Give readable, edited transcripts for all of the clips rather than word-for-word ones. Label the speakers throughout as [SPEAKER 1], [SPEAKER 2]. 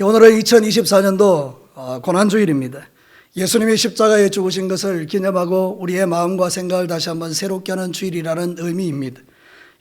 [SPEAKER 1] 오늘은 2024년도 고난주일입니다. 예수님이 십자가에 죽으신 것을 기념하고 우리의 마음과 생각을 다시 한번 새롭게 하는 주일이라는 의미입니다.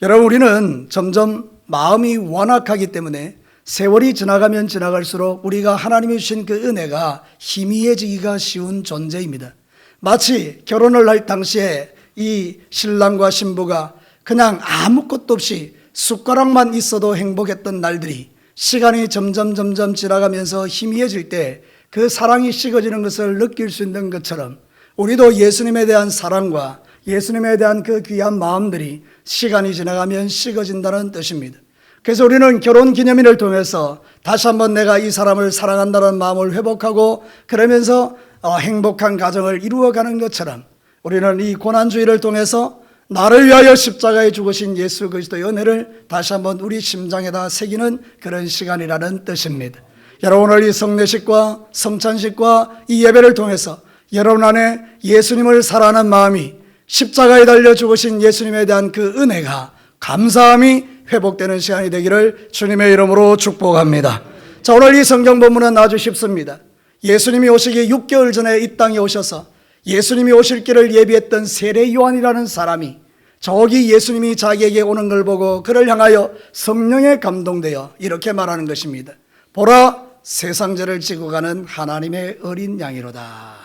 [SPEAKER 1] 여러분, 우리는 점점 마음이 완악하기 때문에 세월이 지나가면 지나갈수록 우리가 하나님이 주신 그 은혜가 희미해지기가 쉬운 존재입니다. 마치 결혼을 할 당시에 이 신랑과 신부가 그냥 아무것도 없이 숟가락만 있어도 행복했던 날들이 시간이 점점 지나가면서 희미해질 때 그 사랑이 식어지는 것을 느낄 수 있는 것처럼 우리도 예수님에 대한 사랑과 예수님에 대한 그 귀한 마음들이 시간이 지나가면 식어진다는 뜻입니다. 그래서 우리는 결혼기념일을 통해서 다시 한번 내가 이 사람을 사랑한다는 마음을 회복하고 그러면서 행복한 가정을 이루어가는 것처럼 우리는 이 고난주일을 통해서 나를 위하여 십자가에 죽으신 예수 그리스도의 은혜를 다시 한번 우리 심장에다 새기는 그런 시간이라는 뜻입니다. 여러분, 오늘 이 성례식과 성찬식과 이 예배를 통해서 여러분 안에 예수님을 사랑하는 마음이 십자가에 달려 죽으신 예수님에 대한 그 은혜가 감사함이 회복되는 시간이 되기를 주님의 이름으로 축복합니다. 자, 오늘 이 성경 본문은 아주 쉽습니다. 예수님이 오시기 6개월 전에 이 땅에 오셔서 예수님이 오실 길을 예비했던 세례 요한이라는 사람이 저기 예수님이 자기에게 오는 걸 보고 그를 향하여 성령에 감동되어 이렇게 말하는 것입니다. 보라, 세상 죄를 지고 가는 하나님의 어린 양이로다.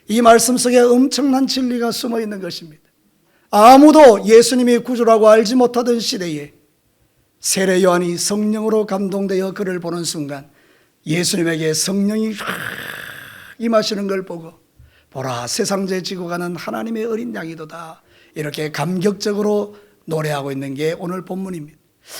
[SPEAKER 1] 이 말씀 속에 엄청난 진리가 숨어 있는 것입니다. 아무도 예수님이 구주라고 알지 못하던 시대에 세례 요한이 성령으로 감동되어 그를 보는 순간 예수님에게 성령이 임하시는 걸 보고 보라, 세상 죄 지고 가는 하나님의 어린 양이도다, 이렇게 감격적으로 노래하고 있는 게 오늘 본문입니다.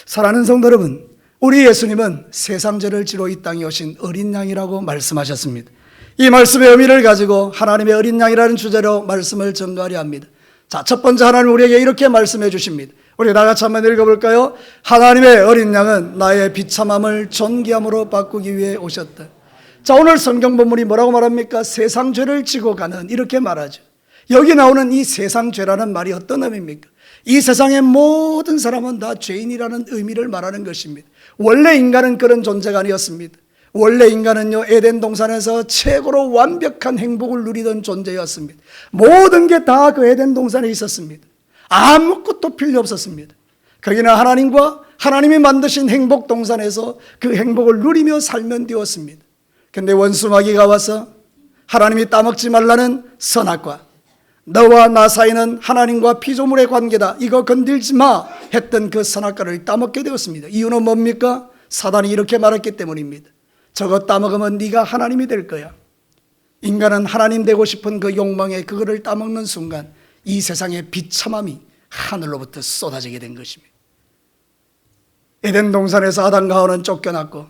[SPEAKER 1] 사랑하는 성도 여러분, 우리 예수님은 세상 죄를 지러 이 땅에 오신 어린 양이라고 말씀하셨습니다. 이 말씀의 의미를 가지고 하나님의 어린 양이라는 주제로 말씀을 전가하려 합니다. 자, 첫 번째 하나님 우리에게 이렇게 말씀해 주십니다. 우리 다 같이 한번 읽어볼까요? 하나님의 어린 양은 나의 비참함을 존귀함으로 바꾸기 위해 오셨다. 자, 오늘 성경 본문이 뭐라고 말합니까? 세상 죄를 지고 가는, 이렇게 말하죠. 여기 나오는 이 세상 죄라는 말이 어떤 의미입니까? 이 세상의 모든 사람은 다 죄인이라는 의미를 말하는 것입니다. 원래 인간은 그런 존재가 아니었습니다. 원래 인간은요, 에덴 동산에서 최고로 완벽한 행복을 누리던 존재였습니다. 모든 게 다 그 에덴 동산에 있었습니다. 아무것도 필요 없었습니다. 거기는 하나님과 하나님이 만드신 행복 동산에서 그 행복을 누리며 살면 되었습니다. 그런데 원수 마귀가 와서 하나님이 따먹지 말라는 선악과 너와 나 사이는 하나님과 피조물의 관계다, 이거 건들지 마 했던 그 선악과를 따먹게 되었습니다. 이유는 뭡니까? 사단이 이렇게 말했기 때문입니다. 저거 따먹으면 네가 하나님이 될 거야. 인간은 하나님 되고 싶은 그 욕망에 그거를 따먹는 순간 이 세상의 비참함이 하늘로부터 쏟아지게 된 것입니다. 에덴 동산에서 아담과 하와는 쫓겨났고,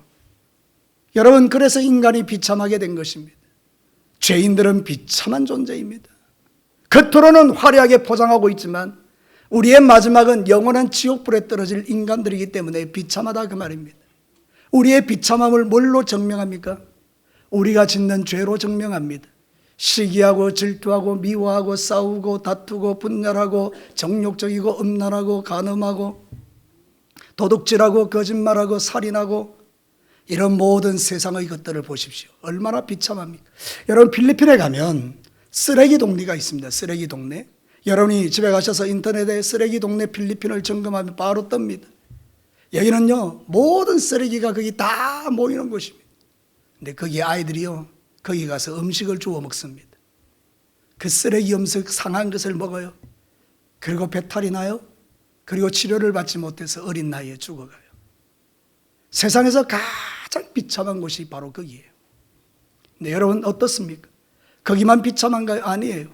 [SPEAKER 1] 여러분, 그래서 인간이 비참하게 된 것입니다. 죄인들은 비참한 존재입니다. 겉으로는 화려하게 포장하고 있지만 우리의 마지막은 영원한 지옥불에 떨어질 인간들이기 때문에 비참하다, 그 말입니다. 우리의 비참함을 뭘로 증명합니까? 우리가 짓는 죄로 증명합니다. 시기하고 질투하고 미워하고 싸우고 다투고 분열하고 정욕적이고 음란하고 간음하고 도둑질하고 거짓말하고 살인하고 이런 모든 세상의 것들을 보십시오. 얼마나 비참합니까? 여러분, 필리핀에 가면 쓰레기 동네가 있습니다. 쓰레기 동네. 여러분이 집에 가셔서 인터넷에 쓰레기 동네 필리핀을 점검하면 바로 뜹니다. 여기는요, 모든 쓰레기가 거기 다 모이는 곳입니다. 근데 거기 아이들이요, 거기 가서 음식을 주워 먹습니다. 그 쓰레기 음식 상한 것을 먹어요. 그리고 배탈이 나요. 그리고 치료를 받지 못해서 어린 나이에 죽어가요. 세상에서 가장 비참한 곳이 바로 거기예요. 근데 여러분, 어떻습니까? 거기만 비참한가요? 아니에요.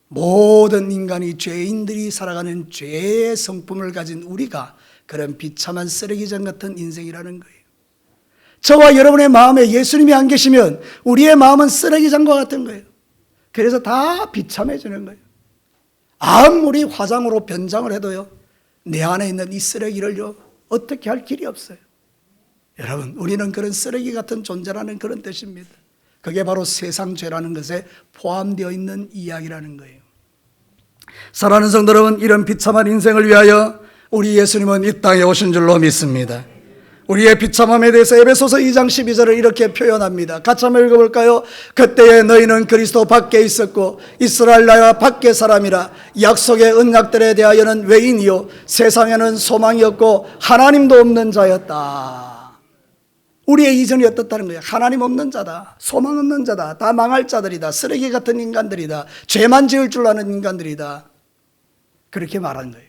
[SPEAKER 1] 모든 인간이, 죄인들이 살아가는 죄의 성품을 가진 우리가 그런 비참한 쓰레기장 같은 인생이라는 거예요. 저와 여러분의 마음에 예수님이 안 계시면 우리의 마음은 쓰레기장과 같은 거예요. 그래서 다 비참해지는 거예요. 아무리 화장으로 변장을 해도요, 내 안에 있는 이 쓰레기를요, 어떻게 할 길이 없어요. 여러분, 우리는 그런 쓰레기 같은 존재라는 그런 뜻입니다. 그게 바로 세상 죄라는 것에 포함되어 있는 이야기라는 거예요. 사랑하는 성도 여러분, 이런 비참한 인생을 위하여 우리 예수님은 이 땅에 오신 줄로 믿습니다. 우리의 비참함에 대해서 에베소서 2장 12절을 이렇게 표현합니다. 같이 한번 읽어볼까요? 그때에 너희는 그리스도 밖에 있었고 이스라엘 나라 밖의 사람이라 약속의 언약들에 대하여는 외인이요 세상에는 소망이 없고 하나님도 없는 자였다. 우리의 이전이 어떻다는 거예요? 하나님 없는 자다, 소망 없는 자다, 다 망할 자들이다, 쓰레기 같은 인간들이다, 죄만 지을 줄 아는 인간들이다, 그렇게 말하는 거예요.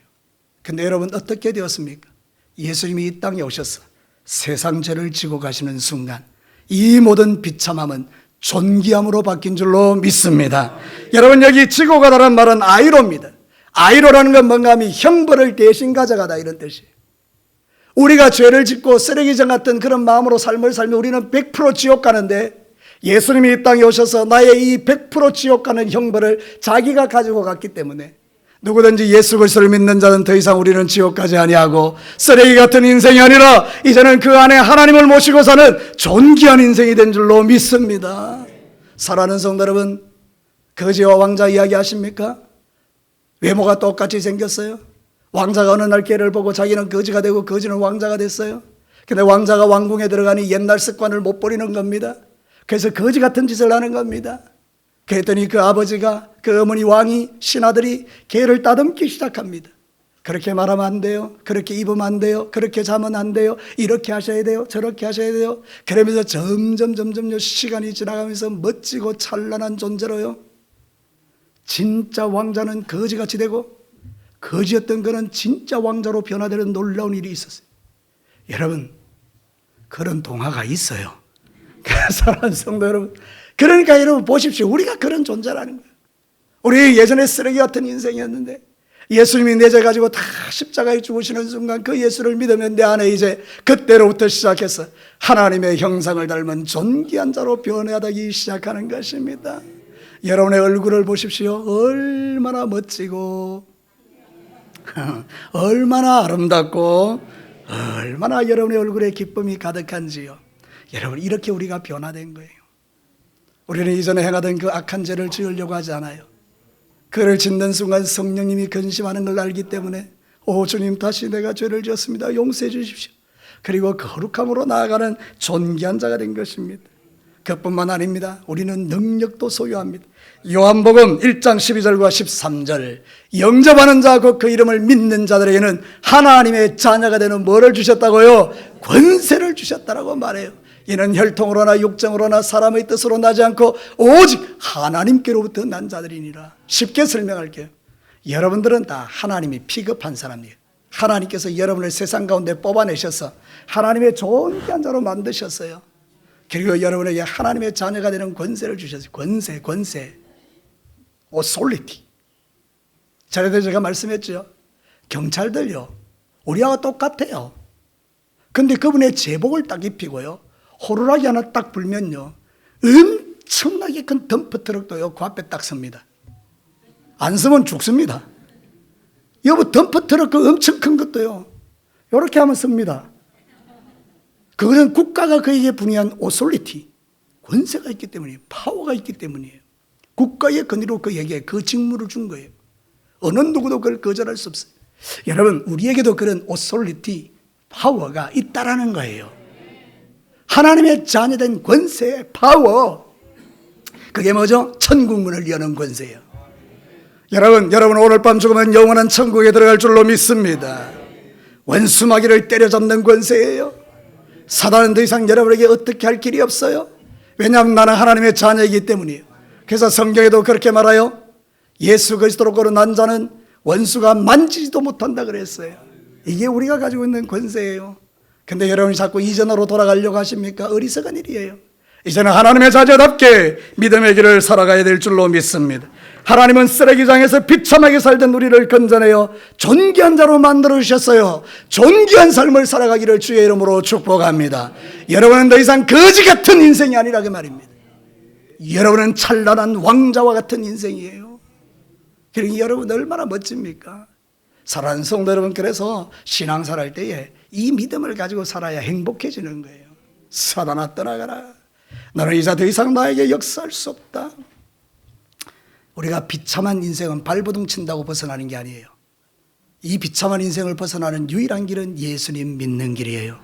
[SPEAKER 1] 근데 여러분 어떻게 되었습니까? 예수님이 이 땅에 오셔서 세상 죄를 지고 가시는 순간 이 모든 비참함은 존귀함으로 바뀐 줄로 믿습니다. 여러분, 여기 지고 가다란 말은 아이로입니다. 아이로라는 건 뭔가 하면 형벌을 대신 가져가다, 이런 뜻이에요. 우리가 죄를 짓고 쓰레기장 같은 그런 마음으로 삶을 살면 우리는 100% 지옥 가는데, 예수님이 이 땅에 오셔서 나의 이 100% 지옥 가는 형벌을 자기가 가지고 갔기 때문에 누구든지 예수 그리스도를 믿는 자는 더 이상 우리는 지옥 가지 아니하고 쓰레기 같은 인생이 아니라 이제는 그 안에 하나님을 모시고 사는 존귀한 인생이 된 줄로 믿습니다. 사랑하는 성도 여러분, 거지와 왕자 이야기 아십니까? 외모가 똑같이 생겼어요. 왕자가 어느 날 개를 보고 자기는 거지가 되고 거지는 왕자가 됐어요. 근데 왕자가 왕궁에 들어가니 옛날 습관을 못 버리는 겁니다. 그래서 거지 같은 짓을 하는 겁니다. 그랬더니 그 아버지가, 그 어머니 왕이, 신하들이 개를 따듬기 시작합니다. 그렇게 말하면 안 돼요, 그렇게 입으면 안 돼요, 그렇게 자면 안 돼요, 이렇게 하셔야 돼요, 저렇게 하셔야 돼요. 그러면서 점점 시간이 지나가면서 멋지고 찬란한 존재로요, 진짜 왕자는 거지같이 되고 거지였던 그는 진짜 왕자로 변화되는 놀라운 일이 있었어요. 여러분, 그런 동화가 있어요. 사랑하는 성도 여러분, 그러니까 여러분 보십시오. 우리가 그런 존재라는 거예요. 우리 예전에 쓰레기 같은 인생이었는데 예수님이 내 죄 가지고 다 십자가에 죽으시는 순간 그 예수를 믿으면 내 안에 이제 그때로부터 시작해서 하나님의 형상을 닮은 존귀한 자로 변화되기 시작하는 것입니다. 여러분의 얼굴을 보십시오. 얼마나 멋지고 얼마나 아름답고 얼마나 여러분의 얼굴에 기쁨이 가득한지요. 여러분, 이렇게 우리가 변화된 거예요. 우리는 이전에 행하던 그 악한 죄를 지으려고 하지 않아요. 그를 짓는 순간 성령님이 근심하는 걸 알기 때문에, 오 주님, 다시 내가 죄를 지었습니다, 용서해 주십시오. 그리고 거룩함으로 나아가는 존귀한 자가 된 것입니다. 그뿐만 아닙니다. 우리는 능력도 소유합니다. 요한복음 1장 12절과 13절, 영접하는 자 곧 그 이름을 믿는 자들에게는 하나님의 자녀가 되는 뭐를 주셨다고요? 권세를 주셨다라고 말해요. 이는 혈통으로나 육정으로나 사람의 뜻으로 나지 않고 오직 하나님께로부터 난 자들이니라. 쉽게 설명할게요. 여러분들은 다 하나님이 픽업한 사람이에요. 하나님께서 여러분을 세상 가운데 뽑아내셔서 하나님의 존귀한 자로 만드셨어요. 그리고 여러분에게 하나님의 자녀가 되는 권세를 주셨어요. 권세. 오솔리티. 전에도 제가 말씀했죠. 경찰들요, 우리하고 똑같아요. 근데 그분의 제복을 딱 입히고요, 호루라기 하나 딱 불면요, 엄청나게 큰 덤프트럭도요 그 앞에 딱 섭니다. 안 서면 죽습니다. 여보, 덤프트럭 그 엄청 큰 것도요 이렇게 하면 섭니다. 그것은 국가가 그에게 분이한 오솔리티, 권세가 있기 때문이에요. 파워가 있기 때문이에요. 국가의 권위로 그에게 그 직무를 준 거예요. 어느 누구도 그걸 거절할 수 없어요. 여러분, 우리에게도 그런 오솔리티, 파워가 있다라는 거예요. 하나님의 자녀된 권세, 파워, 그게 뭐죠? 천국 문을 여는 권세예요. 여러분 오늘 밤 죽으면 영원한 천국에 들어갈 줄로 믿습니다. 원수마귀를 때려잡는 권세예요. 사단은 더 이상 여러분에게 어떻게 할 길이 없어요. 왜냐하면 나는 하나님의 자녀이기 때문이에요. 그래서 성경에도 그렇게 말해요. 예수 그리스도로 거듭난 자는 원수가 만지지도 못한다 그랬어요. 이게 우리가 가지고 있는 권세예요. 근데 여러분이 자꾸 이전으로 돌아가려고 하십니까? 어리석은 일이에요. 이제는 하나님의 자녀답게 믿음의 길을 살아가야 될 줄로 믿습니다. 하나님은 쓰레기장에서 비참하게 살던 우리를 건져내어 존귀한 자로 만들어주셨어요. 존귀한 삶을 살아가기를 주의 이름으로 축복합니다. 여러분은 더 이상 거지 같은 인생이 아니라 그 말입니다. 여러분은 찬란한 왕자와 같은 인생이에요. 그러니 여러분 얼마나 멋집니까? 사랑하는 성도 여러분, 그래서 신앙생활 할 때에 이 믿음을 가지고 살아야 행복해지는 거예요. 사단아 떠나가라, 너는 이제 더 이상 나에게 역사할 수 없다. 우리가 비참한 인생은 발버둥 친다고 벗어나는 게 아니에요. 이 비참한 인생을 벗어나는 유일한 길은 예수님 믿는 길이에요.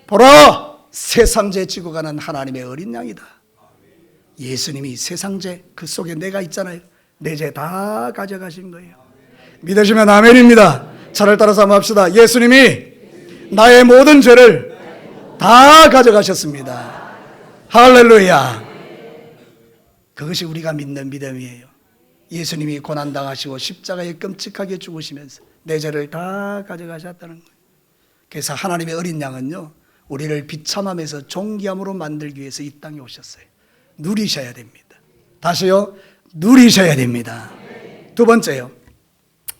[SPEAKER 1] 보라, 세상죄 지고 가는 하나님의 어린 양이다. 예수님이 세상죄, 그 속에 내가 있잖아요. 내 죄 다 가져가신 거예요. 믿으시면 아멘입니다. 차를 따라서 한번 합시다. 예수님이 나의 모든 죄를 다 가져가셨습니다. 할렐루야. 그것이 우리가 믿는 믿음이에요. 예수님이 고난당하시고 십자가에 끔찍하게 죽으시면서 내 죄를 다 가져가셨다는 거예요. 그래서 하나님의 어린 양은요, 우리를 비참함에서 존귀함으로 만들기 위해서 이 땅에 오셨어요. 누리셔야 됩니다. 다시요, 누리셔야 됩니다. 두 번째요,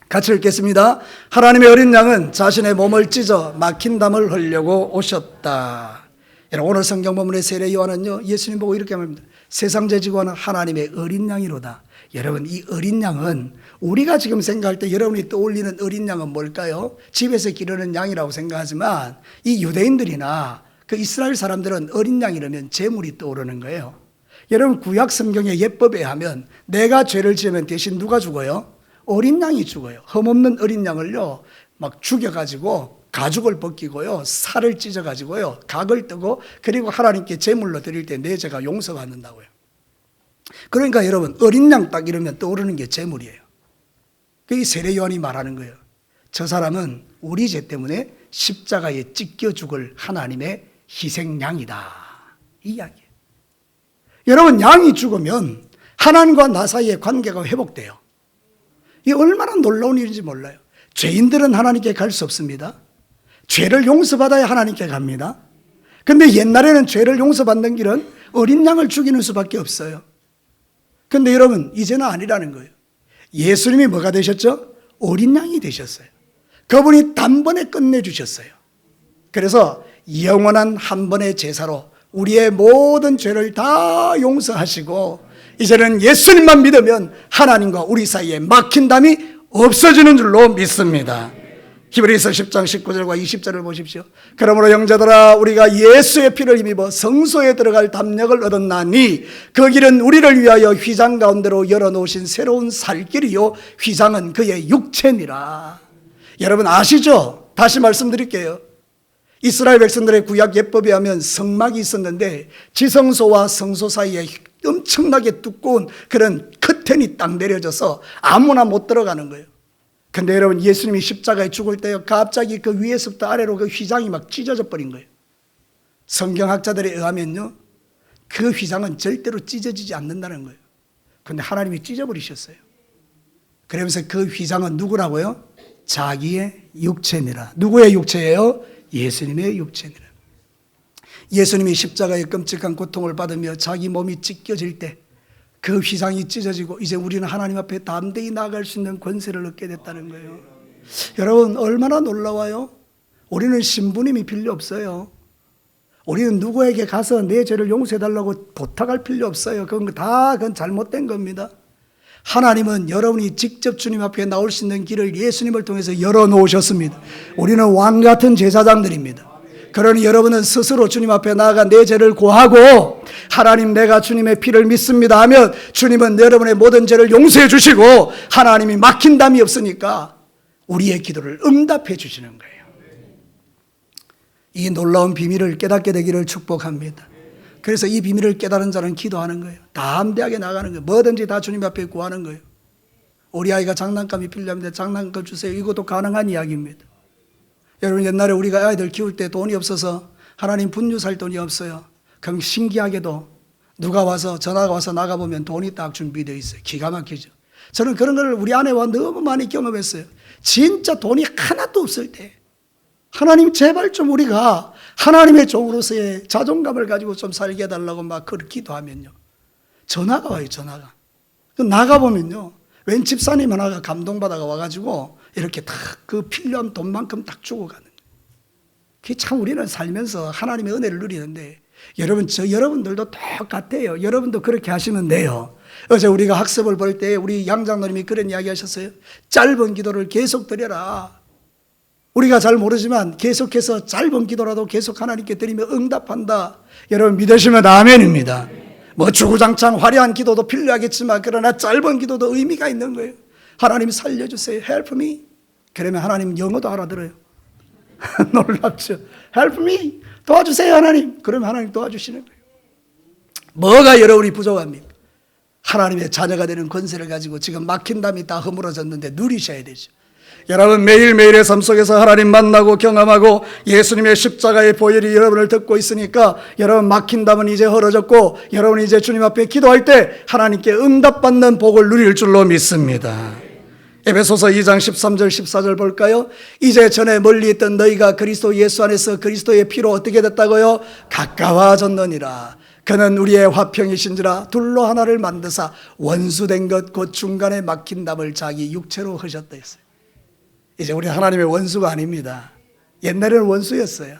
[SPEAKER 1] 같이 읽겠습니다. 하나님의 어린 양은 자신의 몸을 찢어 막힌 담을 흘려고 오셨다. 여러분, 오늘 성경 본문의 세례 요한은요, 예수님 보고 이렇게 말합니다. 세상죄 지고 가는 하나님의 어린 양이로다. 여러분, 이 어린 양은 우리가 지금 생각할 때 여러분이 떠올리는 어린 양은 뭘까요? 집에서 기르는 양이라고 생각하지만 이 유대인들이나 그 이스라엘 사람들은 어린 양이라면 제물이 떠오르는 거예요. 여러분, 구약 성경의 예법에 하면 내가 죄를 지으면 대신 누가 죽어요? 어린 양이 죽어요. 흠없는 어린 양을요, 막 죽여가지고 가죽을 벗기고요, 살을 찢어가지고요, 각을 뜨고, 그리고 하나님께 제물로 드릴 때 내 죄가 용서받는다고요. 그러니까 여러분, 어린 양 딱 이러면 떠오르는 게 제물이에요. 그 세례 요한이 말하는 거예요. 저 사람은 우리 죄 때문에 십자가에 찢겨 죽을 하나님의 희생양이다. 이 이야기예요. 여러분, 양이 죽으면 하나님과 나 사이의 관계가 회복돼요. 이게 얼마나 놀라운 일인지 몰라요. 죄인들은 하나님께 갈 수 없습니다. 죄를 용서받아야 하나님께 갑니다. 근데 옛날에는 죄를 용서받는 길은 어린 양을 죽이는 수밖에 없어요. 근데 여러분, 이제는 아니라는 거예요. 예수님이 뭐가 되셨죠? 어린 양이 되셨어요. 그분이 단번에 끝내주셨어요. 그래서 영원한 한 번의 제사로 우리의 모든 죄를 다 용서하시고, 이제는 예수님만 믿으면 하나님과 우리 사이에 막힌 담이 없어지는 줄로 믿습니다. 히브리서 10장 19절과 20절을 보십시오. 그러므로 형제들아, 우리가 예수의 피를 힘입어 성소에 들어갈 담력을 얻었나니 그 길은 우리를 위하여 휘장 가운데로 열어놓으신 새로운 살 길이요, 휘장은 그의 육체니라. 여러분 아시죠? 다시 말씀드릴게요. 이스라엘 백성들의 구약 예법에 하면 성막이 있었는데 지성소와 성소 사이에 엄청나게 두꺼운 그런 커튼이 딱 내려져서 아무나 못 들어가는 거예요. 근데 여러분, 예수님이 십자가에 죽을 때 갑자기 그 위에서부터 아래로 그 휘장이 막 찢어져 버린 거예요. 성경학자들에 의하면요, 그 휘장은 절대로 찢어지지 않는다는 거예요. 근데 하나님이 찢어버리셨어요. 그러면서 그 휘장은 누구라고요? 자기의 육체니라. 누구의 육체예요? 예수님의 육체니라. 예수님이 십자가의 끔찍한 고통을 받으며 자기 몸이 찢겨질 때 그 휘장이 찢어지고 이제 우리는 하나님 앞에 담대히 나아갈 수 있는 권세를 얻게 됐다는 거예요. 여러분, 얼마나 놀라워요? 우리는 신부님이 필요 없어요. 우리는 누구에게 가서 내 죄를 용서해달라고 부탁할 필요 없어요. 그건 잘못된 겁니다. 하나님은 여러분이 직접 주님 앞에 나올 수 있는 길을 예수님을 통해서 열어놓으셨습니다. 우리는 왕 같은 제사장들입니다. 그러니 여러분은 스스로 주님 앞에 나아가 내 죄를 고하고, 하나님, 내가 주님의 피를 믿습니다 하면 주님은 여러분의 모든 죄를 용서해 주시고, 하나님이 막힌 담이 없으니까 우리의 기도를 응답해 주시는 거예요. 이 놀라운 비밀을 깨닫게 되기를 축복합니다. 그래서 이 비밀을 깨달은 자는 기도하는 거예요. 담대하게 나가는 거예요. 뭐든지 다 주님 앞에 구하는 거예요. 우리 아이가 장난감이 필요합니다. 장난감 주세요. 이것도 가능한 이야기입니다. 여러분, 옛날에 우리가 아이들 키울 때 돈이 없어서 하나님 분유 살 돈이 없어요. 그럼 신기하게도 누가 와서, 전화가 와서 나가보면 돈이 딱 준비되어 있어요. 기가 막히죠. 저는 그런 걸 우리 아내와 너무 많이 경험했어요. 진짜 돈이 하나도 없을 때 하나님, 제발 좀 우리가 하나님의 종으로서의 자존감을 가지고 좀 살게 해달라고 막 그렇게 기도하면요, 전화가 와요. 전화가. 나가보면요, 웬 집사님 하나가 감동받아가 와가지고 이렇게 딱 그 필요한 돈만큼 딱 주고 가는 거예요. 그게 참 우리는 살면서 하나님의 은혜를 누리는데, 여러분, 여러분들도 똑같아요. 여러분도 그렇게 하시면 돼요. 어제 우리가 학습을 볼 때 우리 양장로님이 그런 이야기 하셨어요. 짧은 기도를 계속 드려라. 우리가 잘 모르지만 계속해서 짧은 기도라도 계속 하나님께 드리며 응답한다. 여러분 믿으시면 아멘입니다. 뭐 주구장창 화려한 기도도 필요하겠지만 그러나 짧은 기도도 의미가 있는 거예요. 하나님 살려주세요. Help me. 그러면 하나님 영어도 알아들어요. 놀랍죠. Help me. 도와주세요 하나님. 그러면 하나님 도와주시는 거예요. 뭐가 여러분이 부족합니까? 하나님의 자녀가 되는 권세를 가지고 지금 막힌 담이 다 허물어졌는데 누리셔야 되죠. 여러분 매일매일의 삶 속에서 하나님 만나고 경험하고 예수님의 십자가의 보혈이 여러분을 듣고 있으니까 여러분 막힌 담은 이제 헐어졌고 여러분이 이제 주님 앞에 기도할 때 하나님께 응답받는 복을 누릴 줄로 믿습니다. 에베소서 2장 13절 14절 볼까요? 이제 전에 멀리 있던 너희가 그리스도 예수 안에서 그리스도의 피로 어떻게 됐다고요? 가까워졌느니라. 그는 우리의 화평이신지라 둘로 하나를 만드사 원수된 것 곧 중간에 막힌 담을 자기 육체로 하셨다 했어요. 이제 우리 하나님의 원수가 아닙니다. 옛날에는 원수였어요.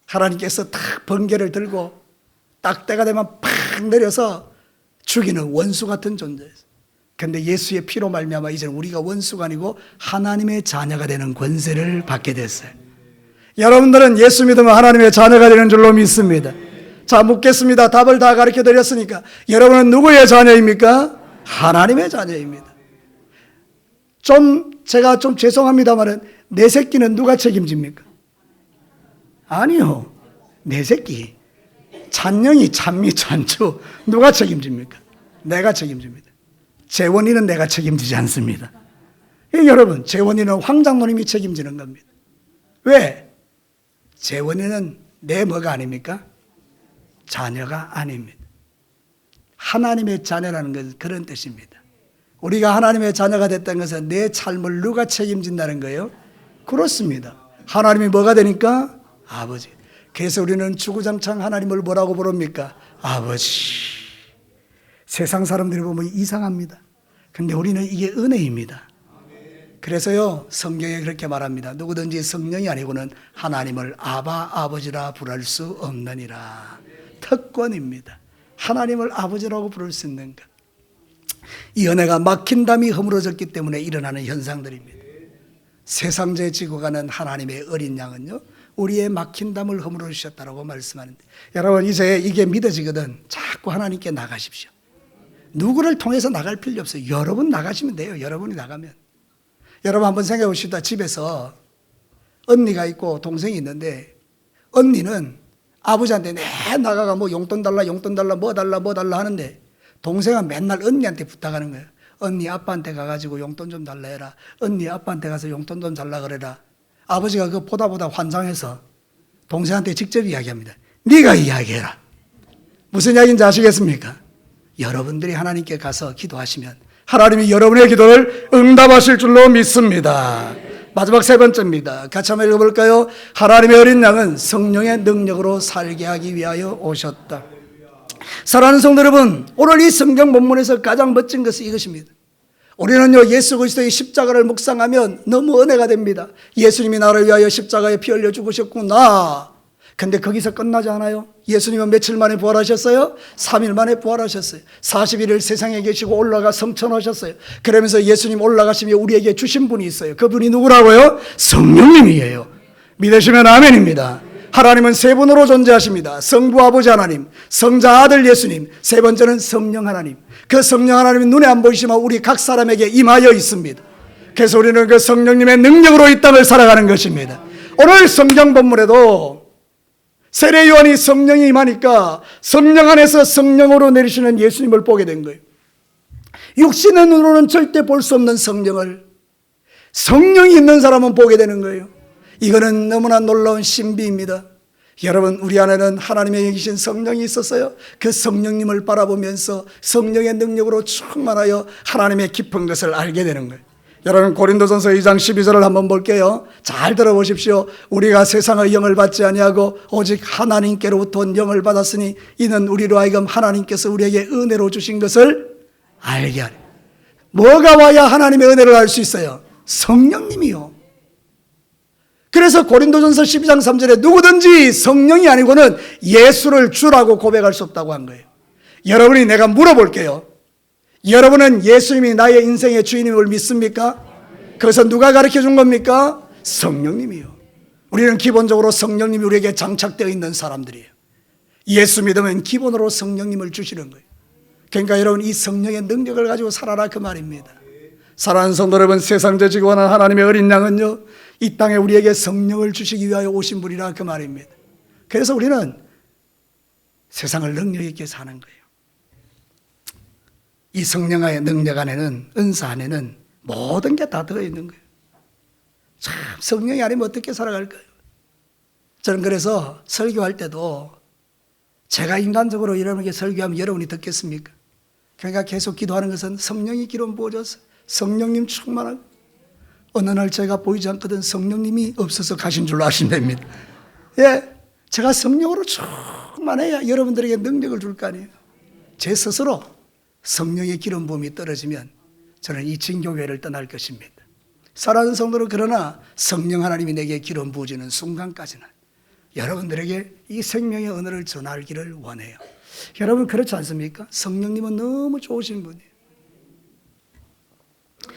[SPEAKER 1] 하나님께서 딱 번개를 들고 딱 때가 되면 팍 내려서 죽이는 원수 같은 존재였어요. 그런데 예수의 피로 말미암아 이제는 우리가 원수가 아니고 하나님의 자녀가 되는 권세를 받게 됐어요. 여러분들은 예수 믿으면 하나님의 자녀가 되는 줄로 믿습니다. 자, 묻겠습니다. 답을 다 가르쳐 드렸으니까 여러분은 누구의 자녀입니까? 하나님의 자녀입니다. 제가 좀 죄송합니다만은 내 새끼는 누가 책임집니까? 아니요. 내 새끼. 찬영이, 찬미, 찬주 누가 책임집니까? 내가 책임집니다. 재원이는 내가 책임지지 않습니다. 여러분, 재원이는 황장로님이 책임지는 겁니다. 왜? 재원이는 내 뭐가 아닙니까? 자녀가 아닙니다. 하나님의 자녀라는 것은 그런 뜻입니다. 우리가 하나님의 자녀가 됐다는 것은 내 삶을 누가 책임진다는 거예요? 그렇습니다. 하나님이 뭐가 되니까? 아버지. 그래서 우리는 주구장창 하나님을 뭐라고 부릅니까? 아버지. 세상 사람들이 보면 이상합니다. 근데 우리는 이게 은혜입니다. 그래서요, 성경에 그렇게 말합니다. 누구든지 성령이 아니고는 하나님을 아바, 아버지라 부를 수 없느니라. 특권입니다. 하나님을 아버지라고 부를 수 있는 것. 이 은혜가 막힌 담이 허물어졌기 때문에 일어나는 현상들입니다. 세상제 지고 가는 하나님의 어린 양은요, 우리의 막힌 담을 허물어 주셨다고 말씀하는데, 여러분 이제 이게 믿어지거든. 자꾸 하나님께 나가십시오. 누구를 통해서 나갈 필요 없어요. 여러분 나가시면 돼요. 여러분이 나가면. 여러분 한번 생각해 봅시다. 집에서 언니가 있고 동생이 있는데 언니는 아버지한테 내 나가가 뭐 용돈 달라 뭐 달라 하는데 동생은 맨날 언니한테 부탁하는 거예요. 언니 아빠한테 가가지고 용돈 좀 달라 해라. 언니 아빠한테 가서 용돈 좀 달라 그래라. 아버지가 그거 보다 환장해서 동생한테 직접 이야기합니다. 네가 이야기해라. 무슨 이야기인지 아시겠습니까? 여러분들이 하나님께 가서 기도하시면 하나님이 여러분의 기도를 응답하실 줄로 믿습니다. 마지막 세 번째입니다. 같이 한번 읽어볼까요? 하나님의 어린 양은 성령의 능력으로 살게 하기 위하여 오셨다. 사랑하는 성도 여러분, 오늘 이 성경 본문에서 가장 멋진 것은 이것입니다. 우리는요, 예수 그리스도의 십자가를 묵상하면 너무 은혜가 됩니다. 예수님이 나를 위하여 십자가에 피 흘려 죽으셨구나. 근데 거기서 끝나지 않아요. 예수님은 며칠 만에 부활하셨어요? 3일 만에 부활하셨어요. 41일 세상에 계시고 올라가 성천하셨어요. 그러면서 예수님 올라가시며 우리에게 주신 분이 있어요. 그분이 누구라고요? 성령님이에요. 믿으시면 아멘입니다. 하나님은 세 분으로 존재하십니다. 성부 아버지 하나님, 성자 아들 예수님, 세 번째는 성령 하나님. 그 성령 하나님이 눈에 안 보이시지만 우리 각 사람에게 임하여 있습니다. 그래서 우리는 그 성령님의 능력으로 이 땅을 살아가는 것입니다. 오늘 성경 본문에도 세례 요한이 성령이 임하니까 성령 안에서 성령으로 내리시는 예수님을 보게 된 거예요. 육신의 눈으로는 절대 볼 수 없는 성령을 성령이 있는 사람은 보게 되는 거예요. 이거는 너무나 놀라운 신비입니다. 여러분, 우리 안에는 하나님의 계신 성령이 있었어요. 그 성령님을 바라보면서 성령의 능력으로 충만하여 하나님의 깊은 것을 알게 되는 거예요. 여러분, 고린도전서 2장 12절을 한번 볼게요. 잘 들어보십시오. 우리가 세상의 영을 받지 아니하고 오직 하나님께로부터 온 영을 받았으니 이는 우리로 하여금 하나님께서 우리에게 은혜로 주신 것을 알게 하리. 뭐가 와야 하나님의 은혜를 알 수 있어요? 성령님이요. 그래서 고린도전서 12장 3절에 누구든지 성령이 아니고는 예수를 주라고 고백할 수 없다고 한 거예요. 여러분이 내가 물어볼게요. 여러분은 예수님이 나의 인생의 주인임을 믿습니까? 그것은 누가 가르쳐 준 겁니까? 성령님이요. 우리는 기본적으로 성령님이 우리에게 장착되어 있는 사람들이에요. 예수 믿으면 기본으로 성령님을 주시는 거예요. 그러니까 여러분, 이 성령의 능력을 가지고 살아라 그 말입니다. 사랑하는 성도 여러분, 세상 제지고 하는 하나님의 어린 양은요, 이 땅에 우리에게 성령을 주시기 위하여 오신 분이라 그 말입니다. 그래서 우리는 세상을 능력 있게 사는 거예요. 이 성령의 능력 안에는, 은사 안에는 모든 게 다 들어있는 거예요. 참 성령이 아니면 어떻게 살아갈까요? 저는 그래서 설교할 때도 제가 인간적으로 여러분에게 설교하면 여러분이 듣겠습니까? 그러니까 계속 기도하는 것은 성령이 기름 부어줘서 성령님 충만하고, 어느 날 제가 보이지 않거든 성령님이 없어서 가신 줄로 아시면 됩니다. 예, 제가 성령으로 충만해야 여러분들에게 능력을 줄 거 아니에요. 제 스스로 성령의 기름 부음이 떨어지면 저는 이 진교회를 떠날 것입니다. 사랑하는 성도들, 그러나 성령 하나님이 내게 기름 부어주는 순간까지는 여러분들에게 이 생명의 언어를 전하기를 원해요. 여러분 그렇지 않습니까? 성령님은 너무 좋으신 분이에요.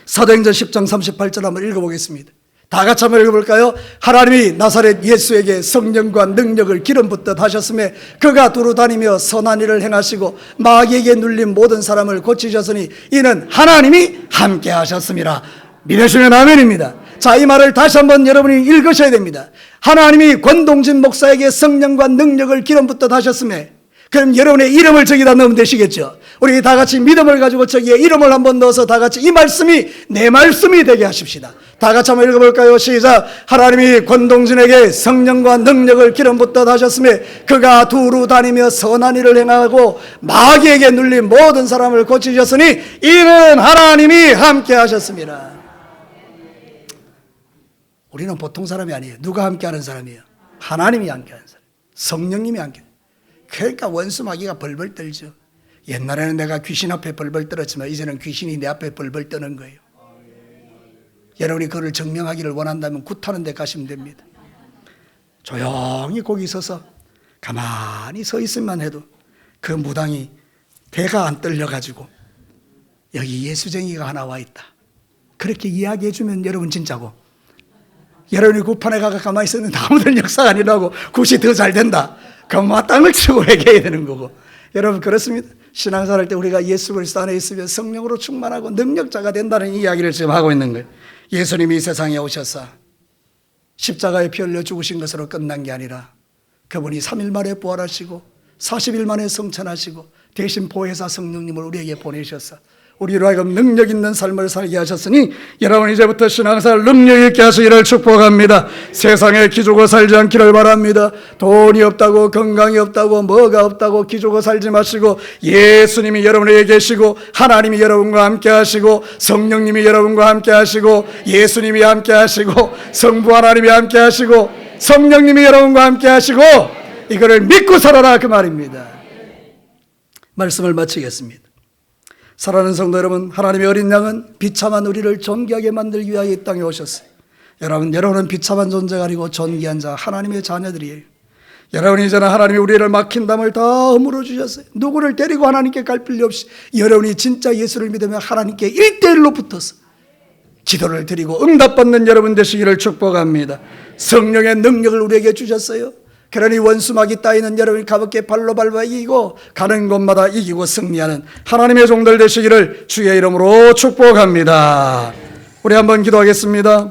[SPEAKER 1] 사도행전 10장 38절 한번 읽어보겠습니다. 다 같이 한번 읽어볼까요? 하나님이 나사렛 예수에게 성령과 능력을 기름 붓듯 하셨음에 그가 두루 다니며 선한 일을 행하시고 마귀에게 눌린 모든 사람을 고치셨으니 이는 하나님이 함께 하셨습니다. 믿으시면 아멘입니다. 자, 이 말을 다시 한번 여러분이 읽으셔야 됩니다. 하나님이 권동진 목사에게 성령과 능력을 기름 붓듯 하셨음에, 그럼 여러분의 이름을 저기다 넣으면 되시겠죠. 우리 다 같이 믿음을 가지고 저기에 이름을 한번 넣어서 다 같이 이 말씀이 내 말씀이 되게 하십시다. 다 같이 한번 읽어볼까요? 시작. 하나님이 권동진에게 성령과 능력을 기름 붓듯 하셨음에 그가 두루 다니며 선한 일을 행하고 마귀에게 눌린 모든 사람을 고치셨으니 이는 하나님이 함께 하셨습니다. 우리는 보통 사람이 아니에요. 누가 함께하는 사람이에요? 하나님이 함께하는 사람, 성령님이 함께. 그러니까 원수 마귀가 벌벌 떨죠. 옛날에는 내가 귀신 앞에 벌벌 떨었지만 이제는 귀신이 내 앞에 벌벌 떠는 거예요. 여러분이 그걸 증명하기를 원한다면 굿하는 데 가시면 됩니다. 조용히 거기 서서 가만히 서 있으면 해도 그 무당이 배가 안 떨려가지고 여기 예수쟁이가 하나 와 있다, 그렇게 이야기해 주면 여러분 진짜고, 여러분이 굿판에 가서 가만히 있었는데 아무들 역사가 아니라고 굿이 더 잘 된다, 그럼 땅을 치고 회개해야 되는 거고. 여러분 그렇습니다. 신앙생활 할 때 우리가 예수 그리스도 안에 있으면 성령으로 충만하고 능력자가 된다는 이야기를 지금 하고 있는 거예요. 예수님이 이 세상에 오셔서 십자가에 피 흘려 죽으신 것으로 끝난 게 아니라 그분이 3일 만에 부활하시고 40일 만에 성천하시고 대신 보혜사 성령님을 우리에게 보내셔서 우리로 하여금 능력 있는 삶을 살게 하셨으니 여러분 이제부터 신앙생활 능력 있게 하시기를 축복합니다. 세상에 기죽어 살지 않기를 바랍니다. 돈이 없다고, 건강이 없다고, 뭐가 없다고 기죽어 살지 마시고 예수님이 여러분에게 계시고 하나님이 여러분과 함께 하시고 성령님이 여러분과 함께 하시고 예수님이 함께 하시고 성부 하나님이 함께 하시고 성령님이 여러분과 함께 하시고 이거를 믿고 살아라, 그 말입니다. 말씀을 마치겠습니다. 사랑하는 성도 여러분, 하나님의 어린 양은 비참한 우리를 존귀하게 만들기 위하여 이 땅에 오셨어요. 여러분은 비참한 존재가 아니고 존귀한 자, 하나님의 자녀들이에요. 여러분이 이제는 하나님이 우리를 막힌 담을 다 허물어 주셨어요. 누구를 데리고 하나님께 갈 필요 없이 여러분이 진짜 예수를 믿으면 하나님께 1대1로 붙어서 기도를 드리고 응답받는 여러분 되시기를 축복합니다. 성령의 능력을 우리에게 주셨어요. 그러니 원수마귀 따위는 여러분이 가볍게 발로 밟아 이기고 가는 곳마다 이기고 승리하는 하나님의 종들 되시기를 주의 이름으로 축복합니다. 우리 한번 기도하겠습니다.